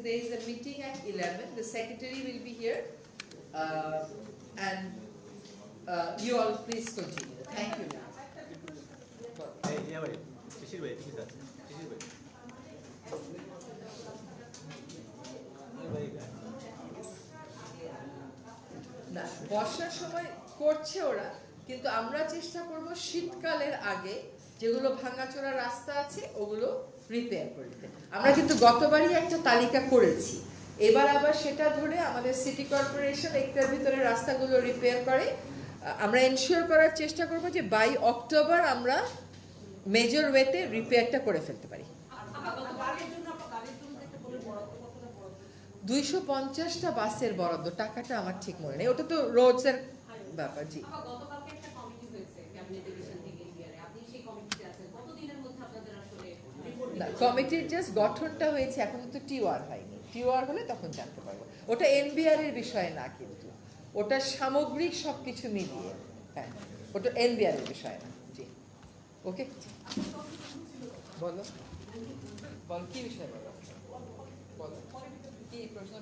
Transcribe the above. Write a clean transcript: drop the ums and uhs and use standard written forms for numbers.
because there is a meeting at 11. The secretary will be here, and you all please continue. Thank you. না, বর্ষার সময় করছে ওরা, কিন্তু আমরা চেষ্টা করব শীতকালের আগে যেগুলো ভাঙাচোরা রাস্তা আছে ওগুলো রিপেয়ার করতে। আমরা কিন্তু গতবারই একটা তালিকা করেছি, এবার আবার সেটা ধরে আমাদের সিটি কর্পোরেশন একটার ভিতরে রাস্তাগুলো রিপেয়ার করে। আমরা এনশিওর করার চেষ্টা করব যে বাই অক্টোবর আমরা মেজর ওয়েতে রিপেয়ারটা করে ফেলতে পারি। 250টা বাসের বরাদ্দ, টাকাটা আমার ঠিক মনে নেই, ওটা তো রোডসের ব্যাপার। জি, কমিটির জাস্ট গঠনটা হয়েছে, এখন তো টিওআর হয়নি। টিওআর হলে তখন জানতে পারবো। ওটা এনবিআর এর বিষয় না, কিন্তু ওটা সামগ্রিক সবকিছু মিলিয়ে। হ্যাঁ, ওটা এনবিআর এর বিষয় না। জি, ওকে, বলো বল কি বিষয়, বলো বলো কি প্রশ্ন।